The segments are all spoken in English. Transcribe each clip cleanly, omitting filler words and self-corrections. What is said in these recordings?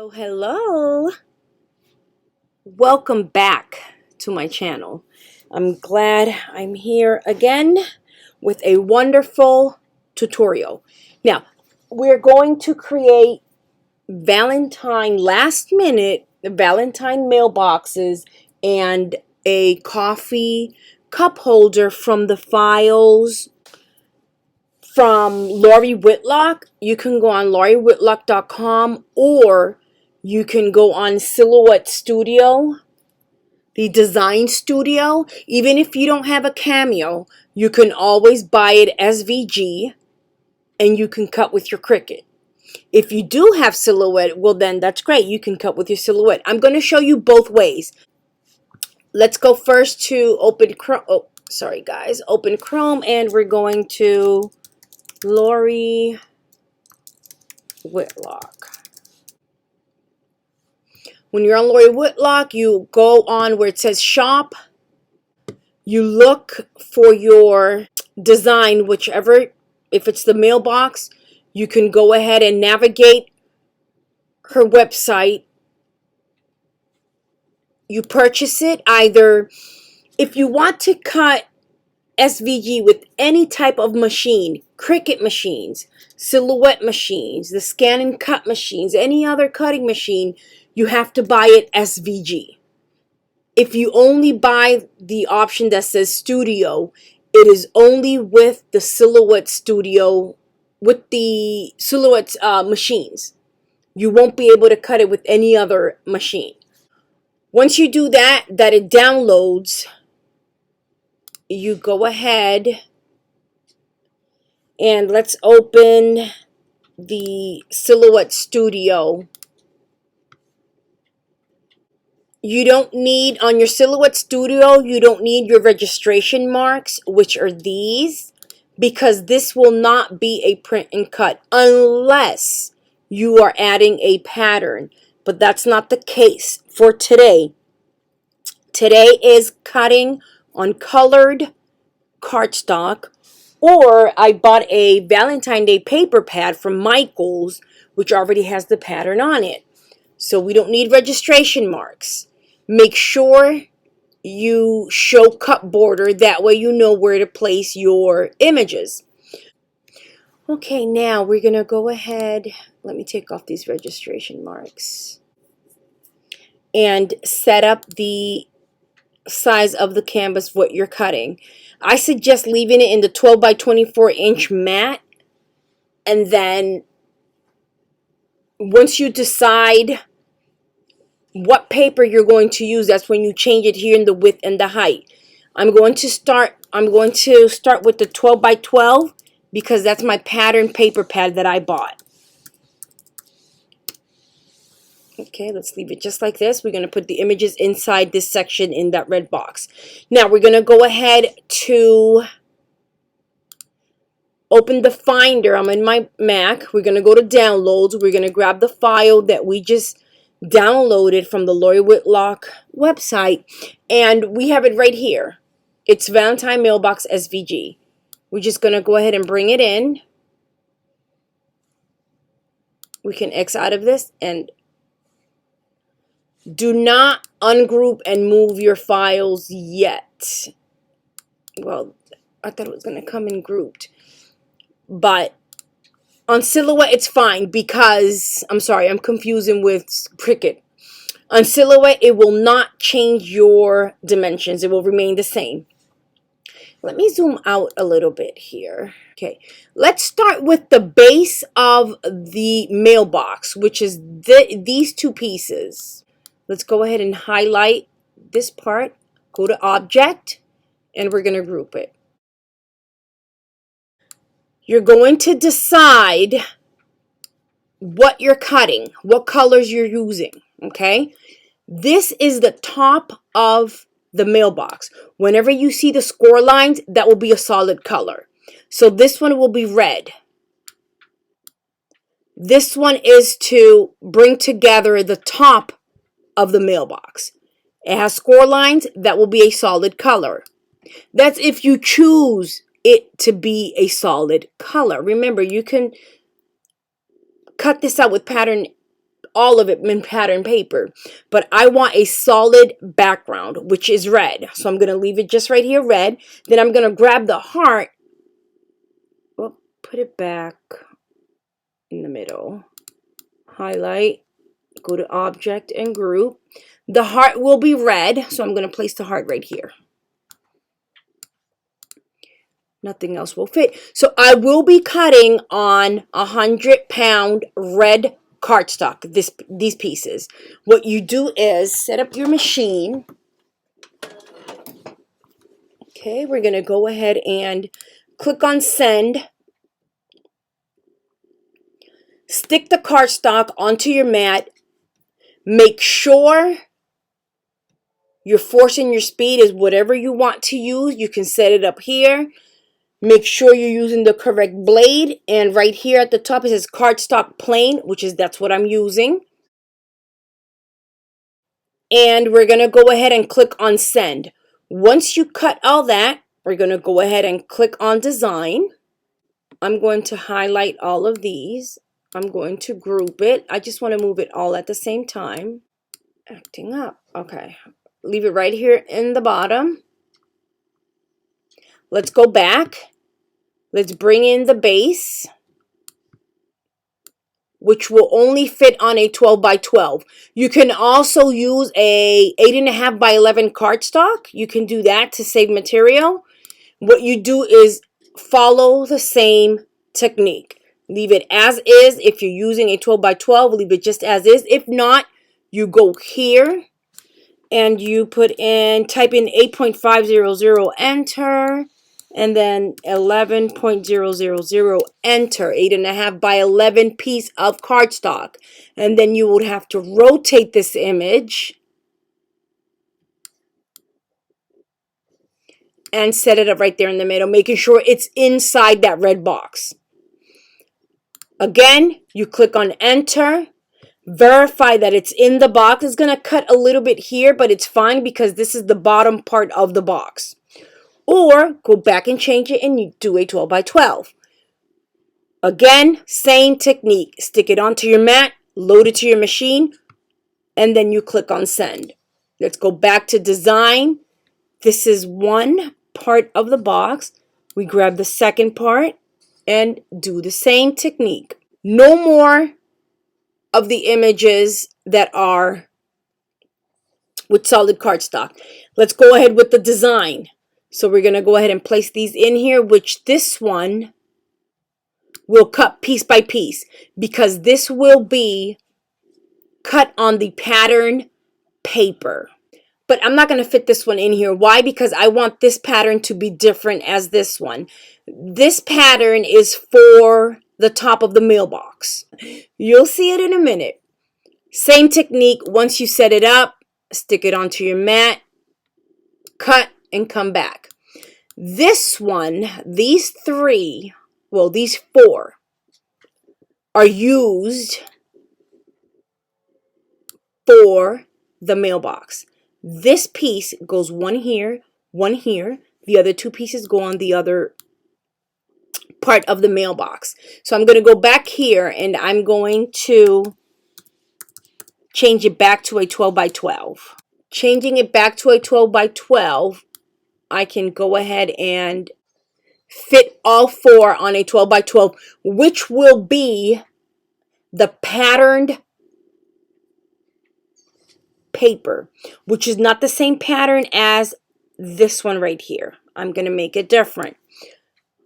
Hello. Welcome back to my channel. I'm glad I'm here again with a wonderful tutorial. Now, we're going to create Valentine last minute Valentine mailboxes and a coffee cup holder from the files from Lori Whitlock. You can go on loriwhitlock.com, or you can go on Silhouette Studio, the design studio. Even if you don't have a Cameo, you can always buy it SVG and you can cut with your Cricut. If you do have Silhouette, well then that's great. You can cut with your Silhouette. I'm going to show you both ways. Let's go first to open Chrome. Oh, sorry guys. Open Chrome, and we're going to Lori Whitlock. When you're on Lori Whitlock, you go on where it says shop. You look for your design, whichever, if it's the mailbox, you can go ahead and navigate her website. You purchase it. Either if you want to cut SVG with any type of machine, Cricut machines, Silhouette machines, the scan and cut machines, any other cutting machine, you have to buy it SVG. If you only buy the option that says studio, it is only with the Silhouette studio, with the Silhouette machines. You won't be able to cut it with any other machine. Once you do that it downloads, you go ahead and let's open the Silhouette Studio. You don't need, on your Silhouette Studio, you don't need your registration marks, which are these, because this will not be a print and cut unless you are adding a pattern. But that's not the case for today. Today is cutting on colored cardstock, or I bought a Valentine Day paper pad from Michael's, which already has the pattern on it. So we don't need registration marks. Make sure you show cut border, that way you know where to place your images. Okay, now we're gonna go ahead, let me take off these registration marks, and set up the size of the canvas what you're cutting. I suggest leaving it in the 12 by 24 inch mat, and then once you decide what paper you're going to use, that's when you change it here in the width and the height. I'm going to start with the 12 by 12 because that's my pattern paper pad that I bought. Okay, let's leave it just like this. We're going to put the images inside this section in that red box. Now we're going to go ahead to open the Finder. I'm in my Mac. We're going to go to downloads. We're going to grab the file that we just downloaded from the Lori Whitlock website, and we have it right here. It's Valentine Mailbox SVG. We're just going to go ahead and bring it in. We can X out of this, and do not ungroup and move your files yet. Well, I thought it was going to come in grouped, but on Silhouette it's fine because, I'm sorry, I'm confusing with Cricut. On Silhouette it will not change your dimensions. It will remain the same. Let me zoom out a little bit here. Okay, let's start with the base of the mailbox, which is these two pieces. Let's go ahead and highlight this part, go to Object, and we're going to group it. You're going to decide what you're cutting, what colors you're using, okay? This is the top of the mailbox. Whenever you see the score lines, that will be a solid color. So this one will be red. This one is to bring together the top of the mailbox. It has score lines, that will be a solid color. That's if you choose it to be a solid color. Remember, you can cut this out with pattern all of it in pattern paper, but I want a solid background, which is red. So I'm going to leave it just right here, red. Then I'm going to grab the heart, put it back in the middle, highlight, go to object and group. The heart will be red, so I'm going to place the heart right here. Nothing else will fit. So I will be cutting on 100-pound red cardstock, these pieces. What you do is set up your machine. Okay, we're going to go ahead and click on send. Stick the cardstock onto your mat. Make sure your force and your speed is whatever you want to use. You can set it up here. Make sure you're using the correct blade. And right here at the top it says cardstock plain, that's what I'm using. And we're going to go ahead and click on send. Once you cut all that, we're going to go ahead and click on design. I'm going to highlight all of these. I'm going to group it. I just want to move it all at the same time. Acting up. Okay. Leave it right here in the bottom. Let's go back. Let's bring in the base, which will only fit on a 12 by 12. You can also use a 8.5 by 11 cardstock. You can do that to save material. What you do is follow the same technique. Leave it as is. If you're using a 12 by 12, leave it just as is. If not, you go here and you type in 8.500, enter. And then 11.000, enter. 8.5 by 11 piece of cardstock. And then you would have to rotate this image and set it up right there in the middle, making sure it's inside that red box. Again, you click on enter. Verify that it's in the box. It's going to cut a little bit here, but it's fine because this is the bottom part of the box. Or go back and change it and you do a 12 by 12. Again, same technique. Stick it onto your mat, load it to your machine, and then you click on send. Let's go back to design. This is one part of the box. We grab the second part and do the same technique. No more of the images that are with solid cardstock. Let's go ahead with the design. So we're going to go ahead and place these in here, which this one will cut piece by piece because this will be cut on the pattern paper. But I'm not going to fit this one in here. Why? Because I want this pattern to be different as this one. This pattern is for the top of the mailbox. You'll see it in a minute. Same technique. Once you set it up, stick it onto your mat, cut, and come back. This one, these four are used for the mailbox. This piece goes one here, one here. The other two pieces go on the other part of the mailbox. So I'm going to go back here and I'm going to change it back to a 12 by 12. Changing it back to a 12 by 12, I can go ahead and fit all four on a 12 by 12, which will be the patterned paper, which is not the same pattern as this one right here. I'm going to make it different.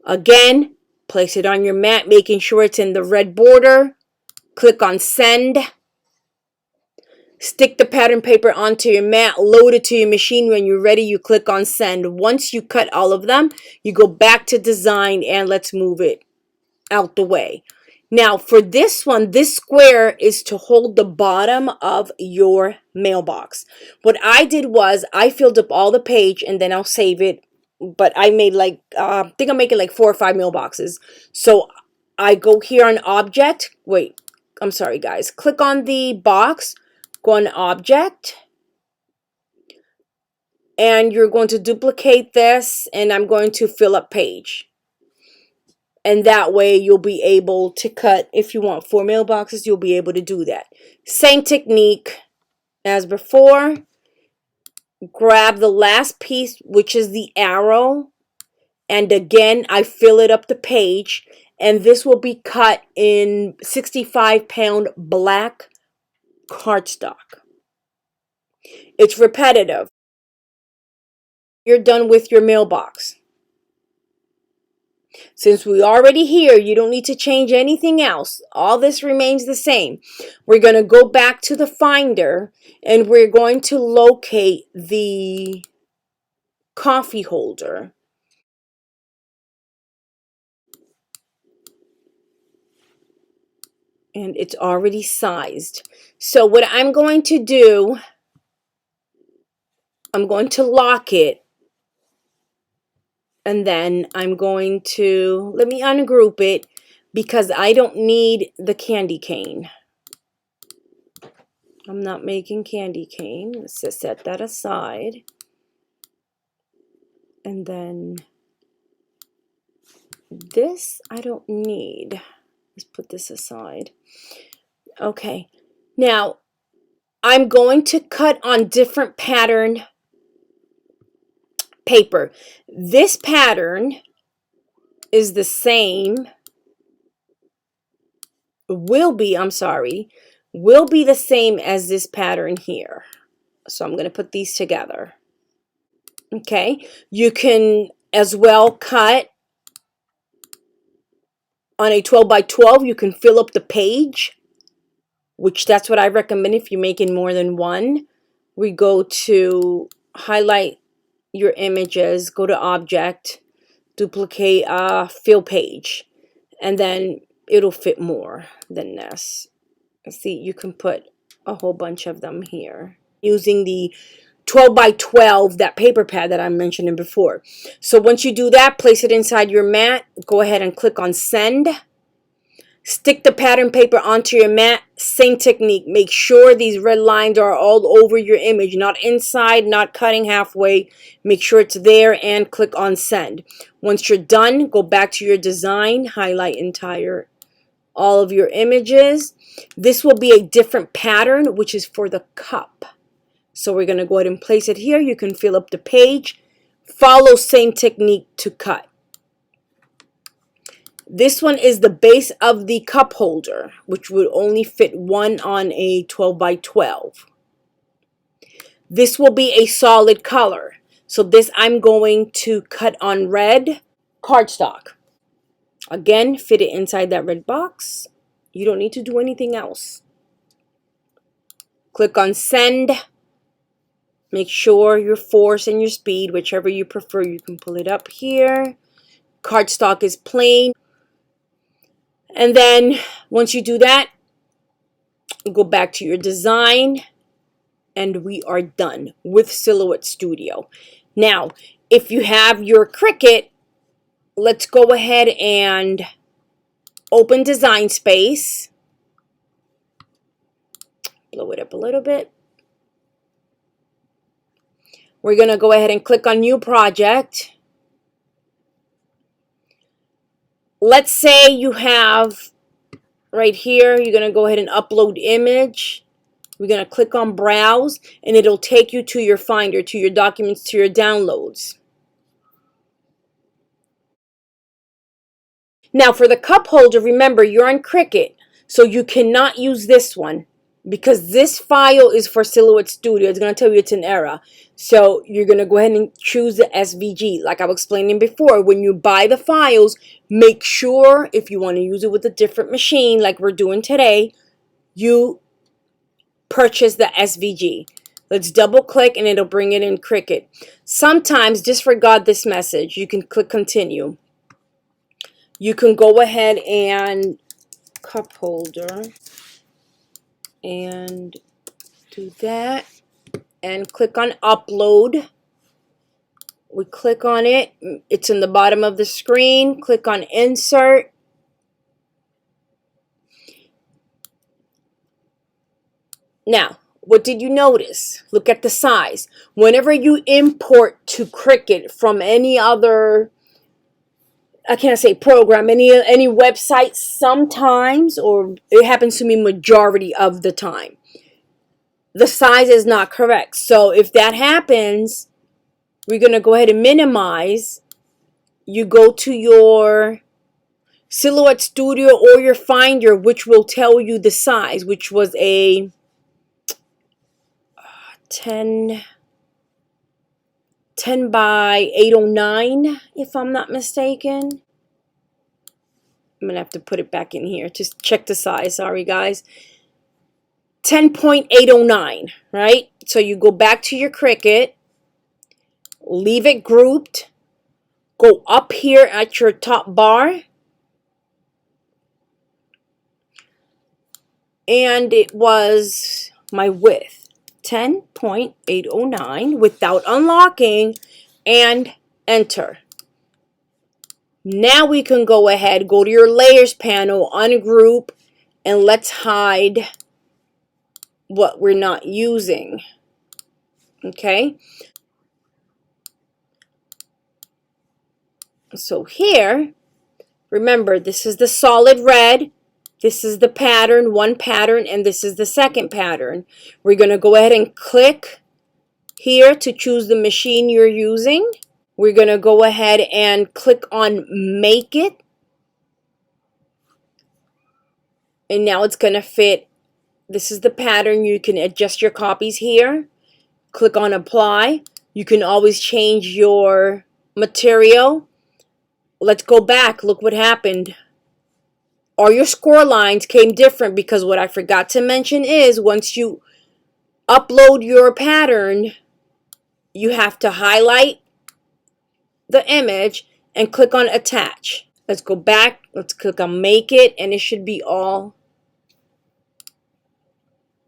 Again, place it on your mat, making sure it's in the red border. Click on send. Stick the pattern paper onto your mat, load it to your machine. When you're ready, you click on send. Once you cut all of them, you go back to design and let's move it out the way. Now for this one, this square is to hold the bottom of your mailbox. What I did was I filled up all the page and then I'll save it. But I made I think I'm making like 4 or 5 mailboxes. So I go here on object. Wait, I'm sorry guys. Click on the box, go on object. And you're going to duplicate this and I'm going to fill up page. And that way you'll be able to cut, if you want 4 mailboxes, you'll be able to do that. Same technique as before. Grab the last piece, which is the arrow, and again I fill it up the page, and this will be cut in 65-pound black cardstock. It's repetitive. You're done with your mailbox. Since we already here, you don't need to change anything else. All this remains the same. We're going to go back to the Finder, and we're going to locate the coffee holder. And it's already sized. So what I'm going to do, I'm going to lock it. And then I'm going to, let me ungroup it because I don't need the candy cane. I'm not making candy cane. Let's just set that aside. And then this I don't need. Let's put this aside. Okay. Now, I'm going to cut on different pattern paper. This pattern is the same. Will be the same as this pattern here. So I'm going to put these together. Okay. You can as well cut on a 12 by 12. You can fill up the page, which that's what I recommend if you're making more than one. We go to highlight your images, go to object, duplicate fill page, and then it'll fit more than this. See, you can put a whole bunch of them here using the 12 by 12, that paper pad that I mentioned before. So once you do that, place it inside your mat. Go ahead and click on send. Stick the pattern paper onto your mat. Same technique. Make sure these red lines are all over your image, not inside, not cutting halfway. Make sure it's there and click on send. Once you're done, go back to your design, highlight all of your images. This will be a different pattern, which is for the cup. So we're going to go ahead and place it here. You can fill up the page. Follow same technique to cut. This one is the base of the cup holder, which would only fit one on a 12 by 12. This will be a solid color. So this I'm going to cut on red cardstock. Again, fit it inside that red box. You don't need to do anything else. Click on send. Make sure your force and your speed, whichever you prefer, you can pull it up here. Cardstock is plain. And then once you do that, go back to your design, and we are done with Silhouette Studio. Now, if you have your Cricut, let's go ahead and open Design Space. Blow it up a little bit. We're going to go ahead and click on New Project. Let's say you have right here, you're going to go ahead and upload image. We're going to click on Browse, and it'll take you to your Finder, to your documents, to your downloads. Now for the cup holder, remember you're on Cricut, so you cannot use this one because this file is for Silhouette Studio. It's going to tell you it's an error. So you're going to go ahead and choose the SVG. Like I was explaining before, when you buy the files, make sure if you want to use it with a different machine like we're doing today, you purchase the SVG. Let's double click and it'll bring it in Cricut. Sometimes disregard this message. You can click continue. You can go ahead and cup holder and do that and click on upload. We click on it. It's in the bottom of the screen. Click on insert. Now, what did you notice? Look at the size. Whenever you import to Cricut from any other I can't say program, any website sometimes, or it happens to me majority of the time, the size is not correct. So if that happens, we're going to go ahead and minimize. You go to your Silhouette Studio or your Finder, which will tell you the size, which was a 10 by 809, if I'm not mistaken. I'm going to have to put it back in here. Just check the size. Sorry, guys. 10.809, right? So you go back to your Cricut, leave it grouped, go up here at your top bar, and it was my width, 10.809, without unlocking, and enter. Now we can go ahead, go to your layers panel, ungroup, and let's hide what we're not using. Okay, so here, remember, this is the solid red, this is the pattern, one pattern, and this is the second pattern. We're going to go ahead and click here to choose the machine you're using. We're going to go ahead and click on Make It. And now it's going to fit. This is the pattern. You can adjust your copies here. Click on Apply. You can always change your material. Let's go back. Look what happened. All your score lines came different because what I forgot to mention is once you upload your pattern, you have to highlight the image and click on Attach. Let's go back. Let's click on Make It, and it should be all.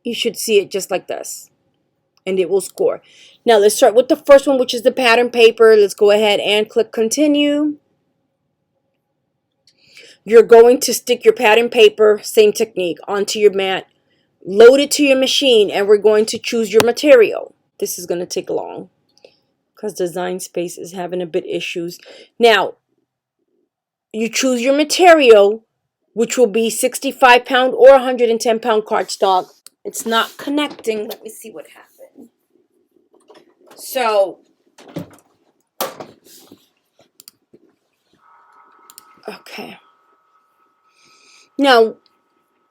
You should see it just like this, and it will score. Now let's start with the first one, which is the pattern paper. Let's go ahead and click Continue. You're going to stick your pattern paper, same technique, onto your mat, load it to your machine, and we're going to choose your material. This is going to take long because Design Space is having a bit issues. Now, you choose your material, which will be 65-pound or 110-pound cardstock. It's not connecting. Let me see what happened. So, okay. Now,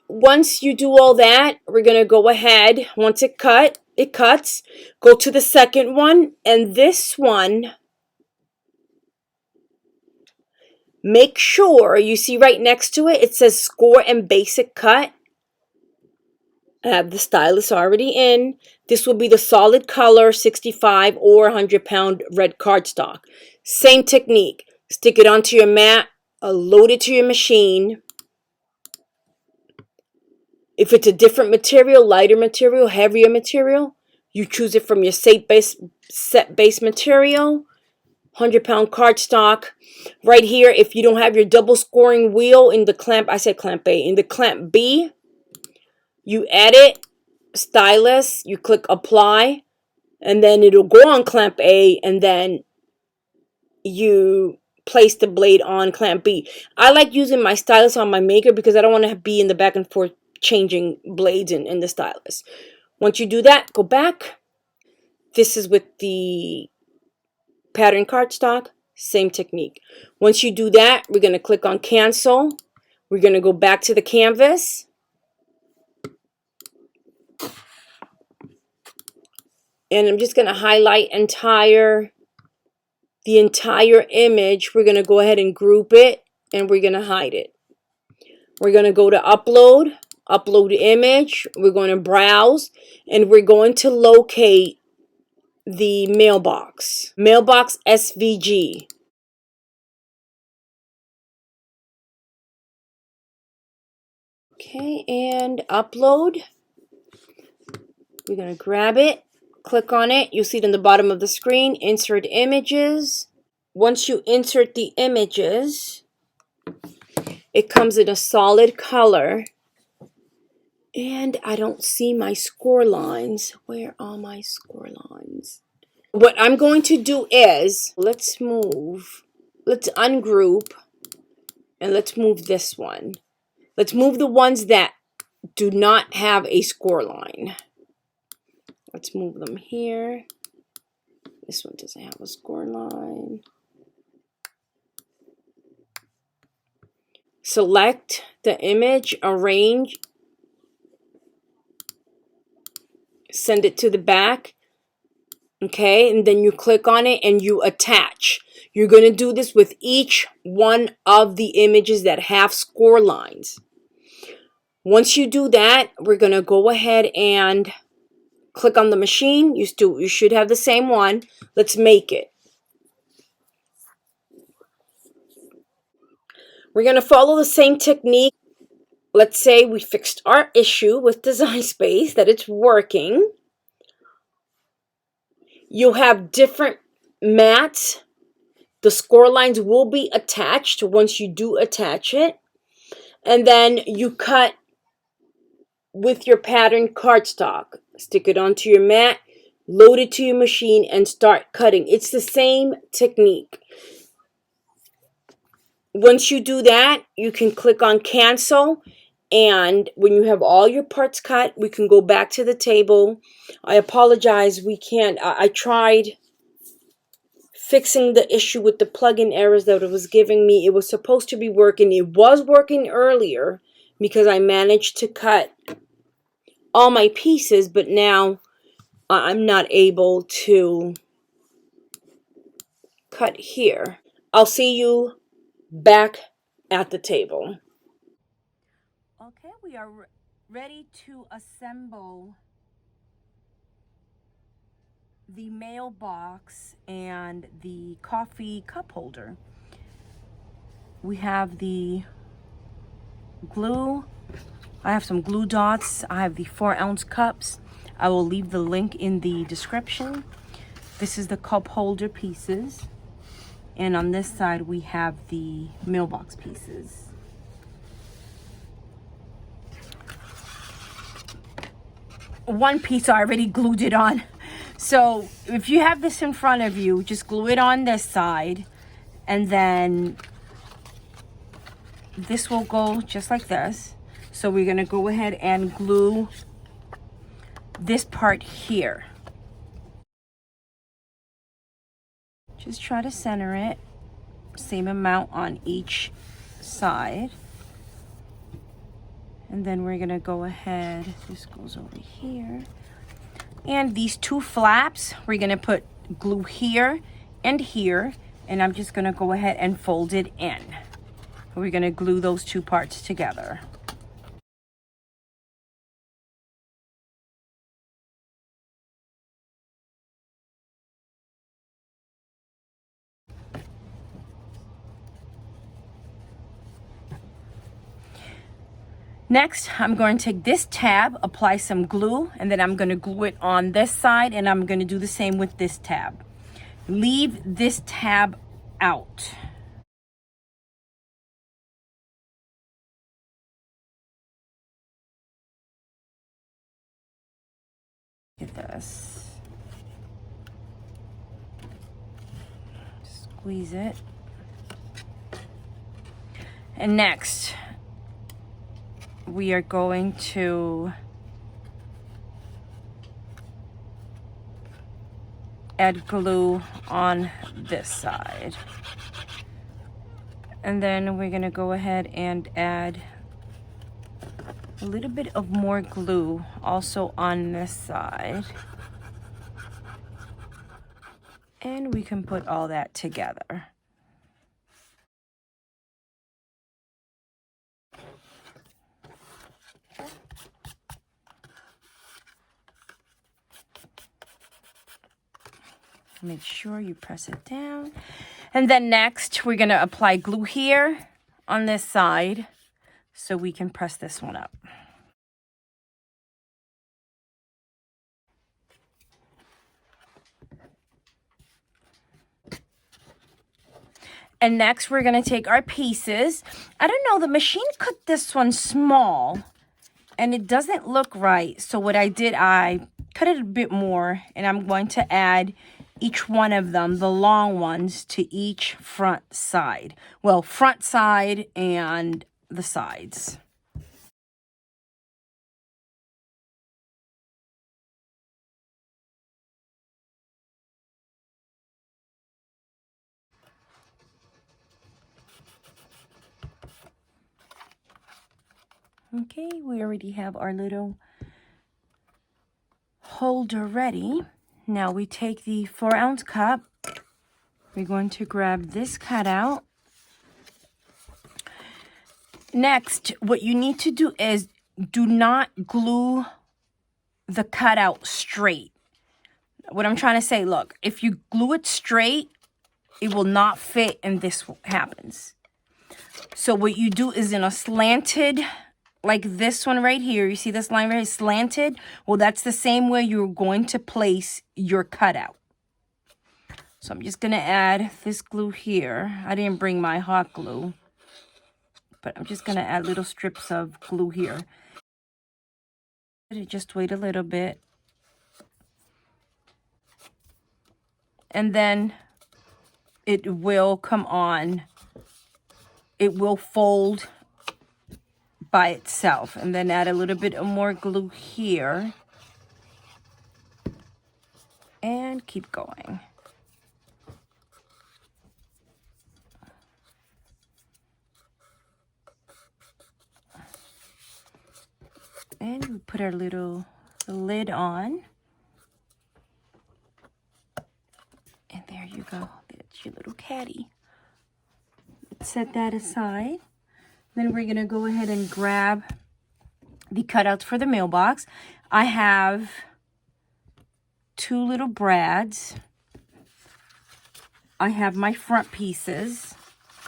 once you do all that, we're going to go ahead. Once it cuts. Go to the second one. And this one, make sure you see right next to it, it says Score and Basic Cut. I have the stylus already in. This will be the solid color 65 or 100-pound red cardstock. Same technique. Stick it onto your mat, load it to your machine. If it's a different material, lighter material, heavier material, you choose it from your set base material, 100-pound cardstock. Right here, if you don't have your double scoring wheel in the clamp, I said clamp A, in the clamp B, you edit, stylus, you click Apply, and then it'll go on clamp A, and then you place the blade on clamp B. I like using my stylus on my maker because I don't want to be in the back and forth changing blades in the stylus. Once you do that, go back. This is with the pattern cardstock, same technique. Once you do that, we're going to click on Cancel. We're going to go back to the canvas. And I'm just going to highlight the entire image. We're going to go ahead and group it, and we're going to hide it. We're going to go to Upload image. We're going to Browse, and we're going to locate the mailbox SVG. Okay, and upload. We're going to grab it, click on it. You'll see it in the bottom of the screen. Insert images. Once you insert the images, it comes in a solid color. And I don't see my score lines. Where are my score lines? What I'm going to do is, let's ungroup. And let's move this one. Let's move the ones that do not have a score line. Let's move them here. This one doesn't have a score line. Select the image, arrange, send it to the back. Okay, and then you click on it and you attach. You're going to do this with each one of the images that have score lines. Once you do that, we're going to go ahead and click on the machine. You should have the same one. Let's make it. We're going to follow the same technique. Let's say we fixed our issue with Design Space, that it's working. You'll have different mats. The score lines will be attached once you do attach it. And then you cut with your pattern cardstock. Stick it onto your mat, load it to your machine, and start cutting. It's the same technique. Once you do that, you can click on cancel. And when you have all your parts cut, we can go back to the table. I apologize, we can't. I tried fixing the issue with the plugin errors that it was giving me. It was supposed to be working. It was working earlier because I managed to cut all my pieces, but now I'm not able to cut here. I'll see you back at the table. Okay, we are ready to assemble the mailbox and the coffee cup holder. We have the glue. I have some glue dots. I have the 4-ounce cups. I will leave the link in the description. This is the cup holder pieces. And on this side, we have the mailbox pieces. One piece, I already glued it on. So if you have this in front of you, just glue it on this side. And then this will go just like this. So we're going to go ahead and glue this part here. Just try to center it. Same amount on each side. And then we're going to go ahead. This goes over here. And these two flaps, we're going to put glue here and here. And I'm just going to go ahead and fold it in. We're going to glue those two parts together. Next, I'm going to take this tab, apply some glue, and then I'm going to glue it on this side, and I'm going to do the same with this tab. Leave this tab out. Look at this. Squeeze it. And next, we are going to add glue on this side. And then we're going to go ahead and add a little bit of more glue also on this side. And we can put all that together. Make sure you press it down. And then next, we're going to apply glue here on this side so we can press this one up. And next, we're going to take our pieces. I don't know, the machine cut this one small and it doesn't look right. So what I did, I cut it a bit more, and I'm going to add each one of them, the long ones, to each front side. Well, front side and the sides. Okay, we already have our little holder ready. Now we take the 4-ounce cup. We're going to grab this cutout. Next, what you need to do is do not glue the cutout straight. What I'm trying to say, look, if you glue it straight, it will not fit and this happens. So what you do is in a slanted, like this one right here, you see this line right here, slanted? Well, that's the same way you're going to place your cutout. So I'm just going to add this glue here. I didn't bring my hot glue, but I'm just going to add little strips of glue here. Just wait a little bit. And then it will come on. It will fold by itself. And then add a little bit of more glue here. And keep going. And we put our little lid on. And there you go. That's your little caddy. Let's set that aside. Then we're going to go ahead and grab the cutouts for the mailbox. I have 2 little brads. I have my front pieces.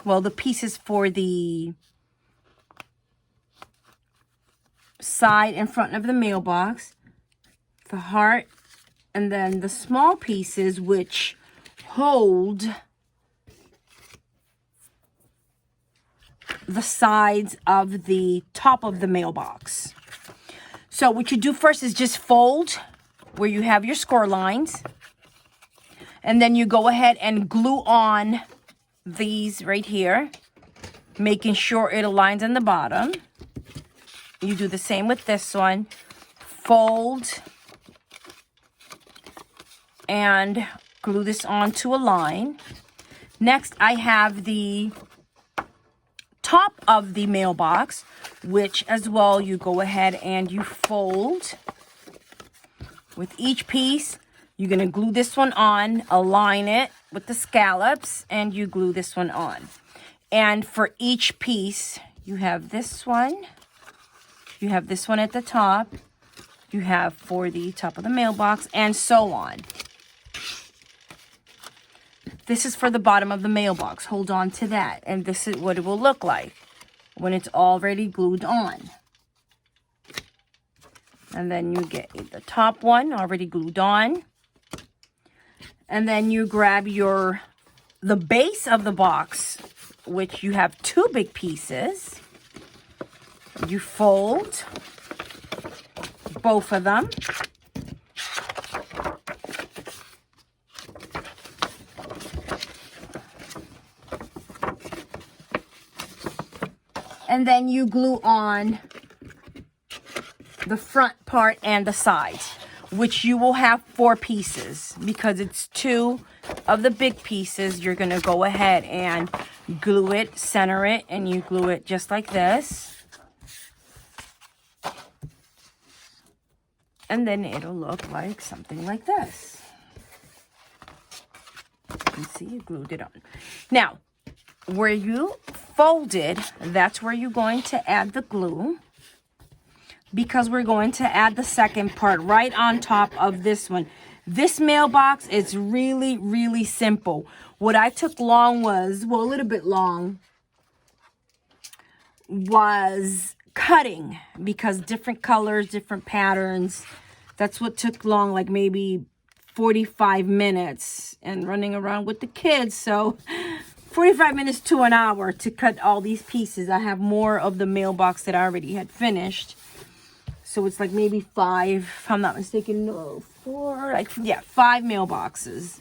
Well, the pieces for the side and front of the mailbox, the heart, and then the small pieces which hold the sides of the top of the mailbox. So what you do first is just fold where you have your score lines, and then you go ahead and glue on these right here, making sure it aligns on the bottom. You do the same with this one. Fold and glue this onto a line. Next, I have the top of the mailbox, which as well you go ahead and you fold. With each piece, you're going to glue this one on, align it with the scallops, and you glue this one on. And for each piece, you have this one. You have this one at the top. You have for the top of the mailbox, and so on. This is for the bottom of the mailbox. Hold on to that. And this is what it will look like when it's already glued on. And then you get the top one already glued on. And then you grab the base of the box, which you have 2 big pieces. You fold both of them. And then you glue on the front part and the sides, which you will have 4 pieces. Because it's 2 of the big pieces, you're going to go ahead and glue it, center it, and you glue it just like this. And then it'll look like something like this. You can see you glued it on. Now, where you folded, that's where you're going to add the glue. Because we're going to add the second part right on top of this one. This mailbox is really, really simple. What I took long was, well, a little bit long, was cutting, because different colors, different patterns. That's what took long, like maybe 45 minutes, and running around with the kids. So 45 minutes to an hour to cut all these pieces. I have more of the mailbox that I already had finished. So it's like maybe 5, if I'm not mistaken, no, 4, like, yeah, 5 mailboxes.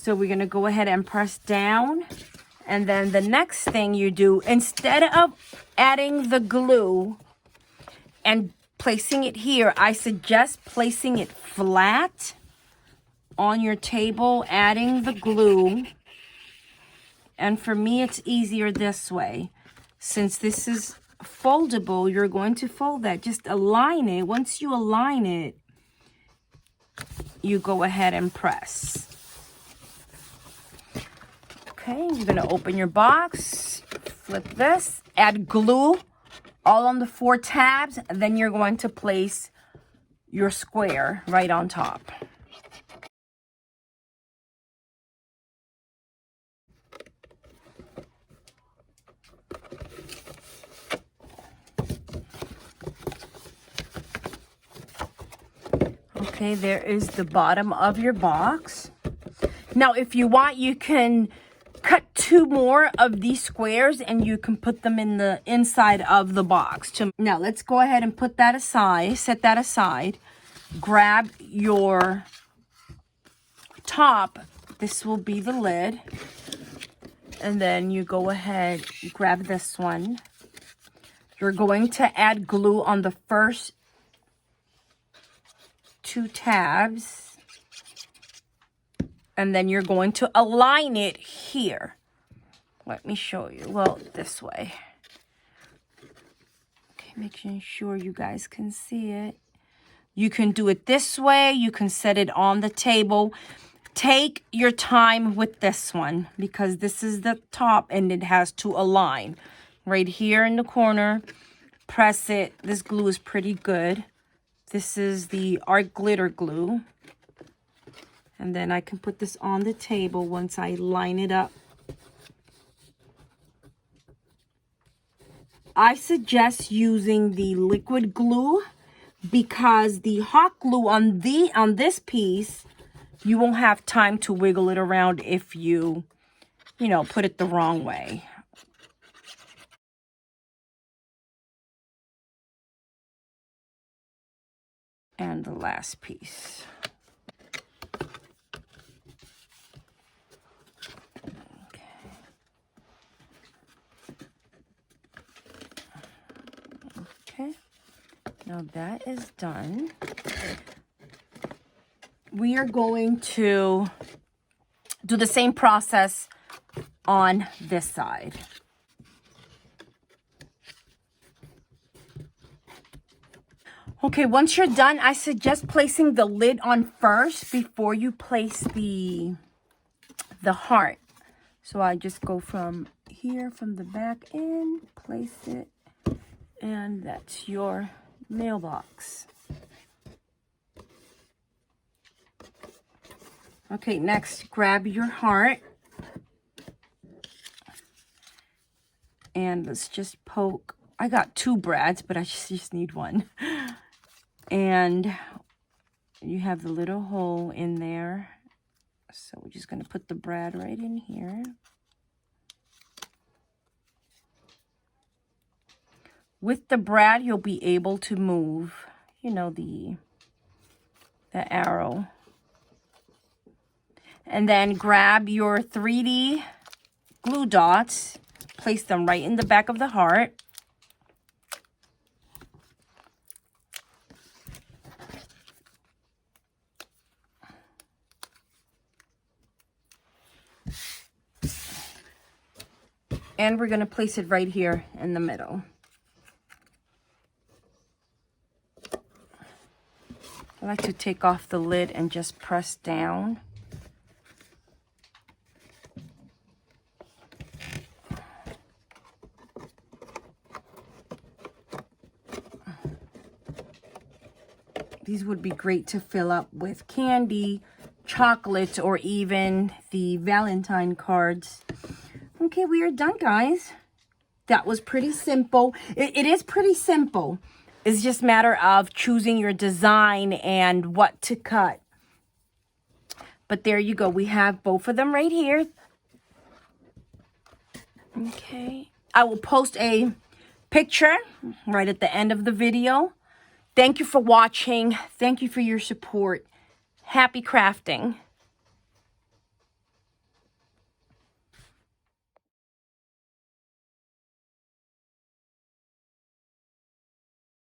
So we're going to go ahead and press down. And then the next thing you do, instead of adding the glue and placing it here, I suggest placing it flat on your table, adding the glue. And for me, it's easier this way. Since this is foldable, you're going to fold that. Just align it. Once you align it, you go ahead and press. Okay, you're going to open your box, flip this, add glue all on the 4 tabs, and then you're going to place your square right on top. Okay, there is the bottom of your box. Now, if you want, you can cut 2 more of these squares and you can put them in the inside of the box. Now, let's go ahead and put that aside, set that aside. Grab your top. This will be the lid. And then you go ahead, grab this one. You're going to add glue on the first 2 tabs. And then you're going to align it here. Let me show you. Well, this way. Okay, making sure you guys can see it. You can do it this way. You can set it on the table. Take your time with this one because this is the top and it has to align. Right here in the corner, press it. This glue is pretty good. This is the art glitter glue. And then I can put this on the table once I line it up. I suggest using the liquid glue because the hot glue on this piece, you won't have time to wiggle it around if you put it the wrong way. And the last piece. Okay, now that is done. We are going to do the same process on this side. Okay, once you're done, I suggest placing the lid on first before you place the heart. So I just go from here, from the back in, place it. And that's your mailbox. Okay, next, grab your heart. And let's just poke. I got 2 brads, but I just need 1. And you have the little hole in there. So we're just going to put the brad right in here. With the brad, you'll be able to move, the arrow. And then grab your 3D glue dots, place them right in the back of the heart. And we're going to place it right here in the middle. I like to take off the lid and just press down. These would be great to fill up with candy, chocolates, or even the Valentine cards. Okay, we are done, guys. That was pretty simple. It is pretty simple. It's just a matter of choosing your design and what to cut. But there you go. We have both of them right here. Okay. I will post a picture right at the end of the video. Thank you for watching. Thank you for your support. Happy crafting.